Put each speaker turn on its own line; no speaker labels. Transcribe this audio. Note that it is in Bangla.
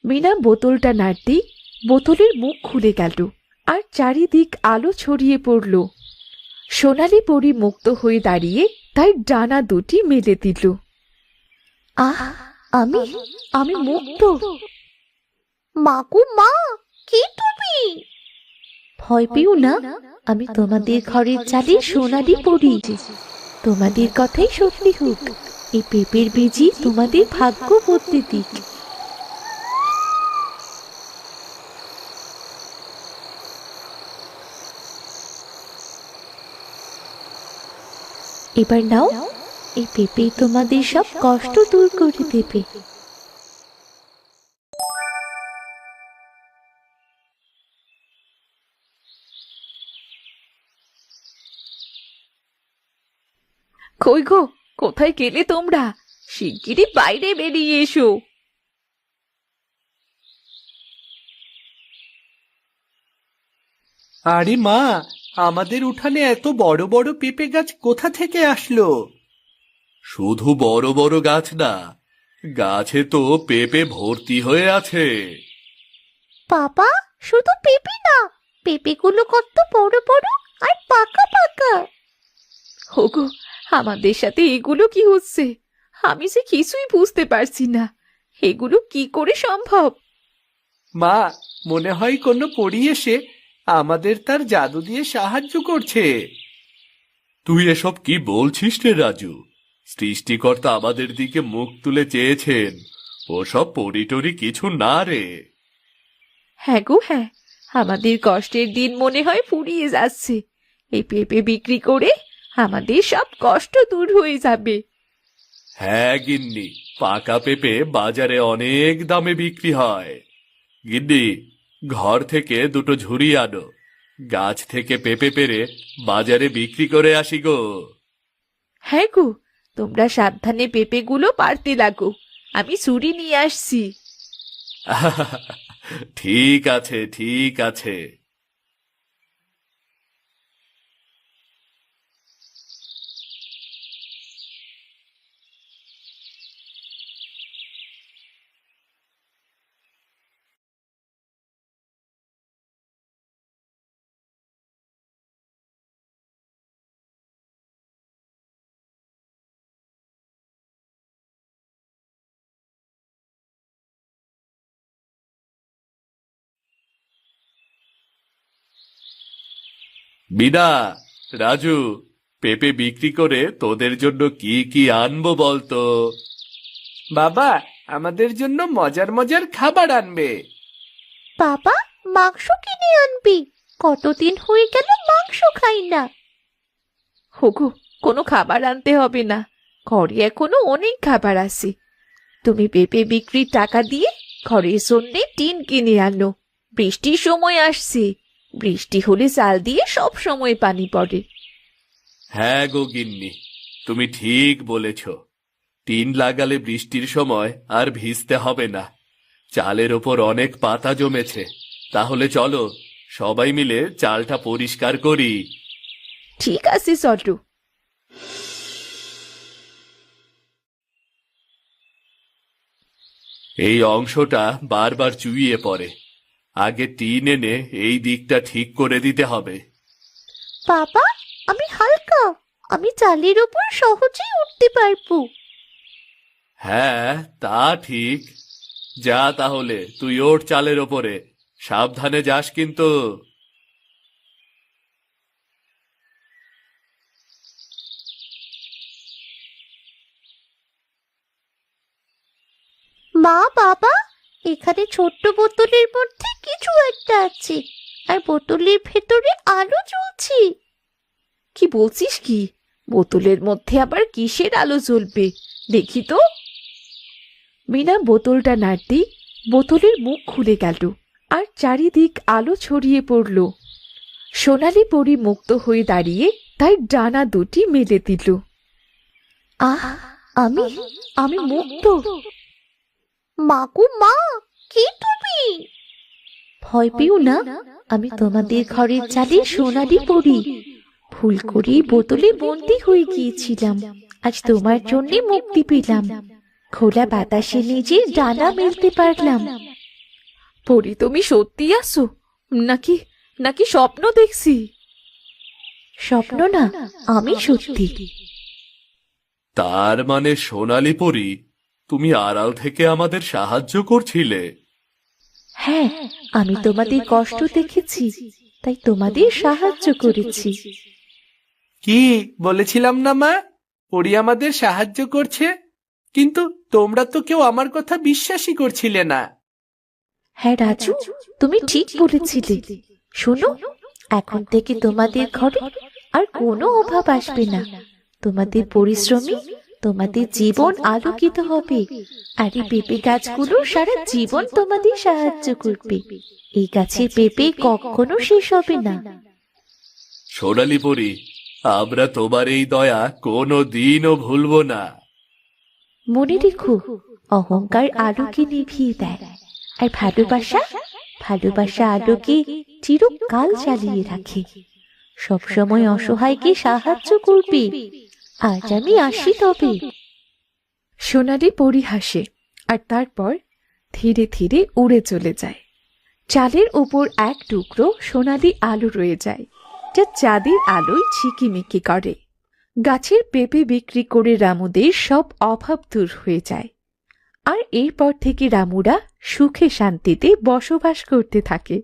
মিনা বোতলটা নাড়তেই বোতলের মুখ খুলে গেল আর চারিদিক আলো ছড়িয়ে পড়ল। সোনালি পরী মুক্ত হয়ে দাঁড়িয়ে তার ডানা দুটি মেলে দিল। আহ, আমি আমি মুক্ত।
মাগো মা, কে তুমি?
ভয় পেও না, আমি তোমাদের ঘরের চালে সোনালি পরী। তোমাদের কথাই সত্যি হোক, এই পেঁপের বীজই তোমাদের ভাগ্য বদলে দিক। এবার নাও, এই পেঁপে তোমাদের সব কষ্ট দূর করে দেবে। কই গো, কোথায় গেলে তোমরা? শিগগিরই বাইরে বেরিয়ে এসো।
আরে মা, আমাদের উঠানে এত বড় বড় পেঁপে গাছ কোথা থেকে আসলো? শুধু বড় বড় গাছ না, গাছে তো পেঁপে ভর্তি হয়ে আছে।
বাবা, শুধু পেঁপে না, পেঁপেগুলো কত বড় বড় আর পাকা পাকা।
ওগো, আমাদের সাথে এগুলো কি হচ্ছে? আমি যে কিছুই বুঝতে পারছি না, এগুলো কি করে সম্ভব?
মা, মনে হয় কোনো পরী এসে আমাদের তার জাদু দিয়ে সাহায্য করছে। তুই এসব কি বলছিস রে রাজু? সৃষ্টিকর্তা আমাদের দিকে মুখ তুলে চেয়েছেন, ওসব পরিটরি কিছু না রে।
হ্যাঁ গো হ্যাঁ, আমাদের কষ্টের দিন মনে হয় ফুরিয়ে যাচ্ছে। এই পেঁপে বিক্রি করে আমাদের সব কষ্ট দূর হয়ে যাবে।
হ্যাঁ গিন্নি, পাকা পেঁপে বাজারে অনেক দামে বিক্রি হয়। গিন্নি, ঘর থেকে দুটো ঝুড়ি আনো, গাছ থেকে পেঁপে পেড়ে বাজারে বিক্রি করে আসি গো।
হ্যাঁ গো, তোমরা সাবধানে পেঁপেগুলো পারতে লাগো, আমি ছুরি নিয়ে আসছি।
ঠিক আছে, ঠিক আছে। বিনা, রাজু, পেঁপে বিক্রি করে তোদের জন্য কি কি আনবো বলতো? বাবা, আমাদের জন্য মজার মজার খাবার আনবে।
বাবা, মাংস কিনে আনবি, কতদিন হয়ে গেল মাংস খাই না।
হোগো, কোনো খাবার আনতে হবে না, ঘরে এখনো অনেক খাবার আছে। তুমি পেঁপে বিক্রির টাকা দিয়ে ঘরের জন্য টিন কিনে আনো। বৃষ্টির সময় আসছে, বৃষ্টি হলে চাল দিয়ে সব সময় পানি পড়ে।
হ্যাঁ গো গিন্নি, তুমি ঠিক বলেছ। টিন লাগালে বৃষ্টির সময় আর ভিজতে হবে না। চালের ওপর অনেক পাতা জমেছে, তাহলে চলো সবাই মিলে চালটা পরিষ্কার করি।
ঠিক আছে চলো।
এই অংশটা বারবার চুইয়ে পড়ে, আগে টিন এনে এই দিকটা ঠিক করে দিতে হবে।
বাবা, আমি হালকা, আমি চালের উপর সহজেই উঠতে পারবো।
হ্যাঁ, তা ঠিক। যা তাহলে তুই ওর চালের ওপরে, সাবধানে যাস কিন্তু।
মা, বাবা, এখানে ছোট্ট বোতলের মধ্যে কিছু একটা আছে, আর বোতলের ভেতরে আলো জ্বলছে।
কি বলছিস কি? বোতলের মধ্যে আবার কিসের আলো জ্বলবে? দেখি তো। মিনা বোতলটা নাড়তেই বোতলের মুখ খুলে গেল আর চারিদিক আলো ছড়িয়ে পড়ল। সোনালি পরী মুক্ত হয়ে দাঁড়িয়ে তার ডানা দুটি মেলে দিল। আহ, আমি আমি মুক্ত।
মাগো মা, কে তুমি?
ভয় পেও না, আমি তোমাদের ঘরের চালে সোনালি পরী। ভুল করে বোতলে বন্দি হয়ে গিয়েছিলাম, আজ তোমার জন্য মুক্তি পেলাম। খোলা বাতাসে নিজের ডানা মেলতে পারলাম। পরি, তুমি সত্যি আসো নাকি নাকি স্বপ্ন দেখছি?
স্বপ্ন না, আমি সত্যি।
তার মানে সোনালী পরী, তুমি আড়াল থেকে আমাদের সাহায্য করছিলে?
হ্যাঁ, আমি তোমাদের কষ্ট দেখেছি, তাই তোমাদের সাহায্য করেছি।
কি বলেছিলাম না মা, পরি আমাদের সাহায্য করছে? কিন্তু তোমরা তো কেউ আমার কথা বিশ্বাসই করছিলে না।
হ্যাঁ রাজু, তুমি ঠিক বলেছিলে। শোনো, এখন থেকে তোমাদের ঘরে আর কোনো অভাব আসবে না। তোমাদের পরিশ্রমী তোমাদের জীবন আলোকিত হবে, আর এই পেঁপে গাছগুলো সারা জীবন তোমাদের সাহায্য করবে। এই গাছের পেঁপে কখনো শেষ হবে না।
সোনালী পরী, আমরা তোমার এই দয়া কোনো দিনও ভুলবো না।
মনে রেখো, অহংকার আলোকে নিভিয়ে দেয়, আর ভালোবাসা আলোকে চিরকাল জ্বালিয়ে রাখে। সবসময় অসহায়কে সাহায্য করবে। আজ আমি আসি তবে।
সোনালি পরি হাসে, আর তারপর ধীরে ধীরে উড়ে চলে যায়। চালের উপর এক টুকরো সোনালি আলো রয়ে যায়, যা চাঁদের আলোয় ঝিকিমিকি করে। গাছের পেঁপে বিক্রি করে রামুদের সব অভাব দূর হয়ে যায়, আর এরপর থেকে রামুরা সুখে শান্তিতে বসবাস করতে থাকে।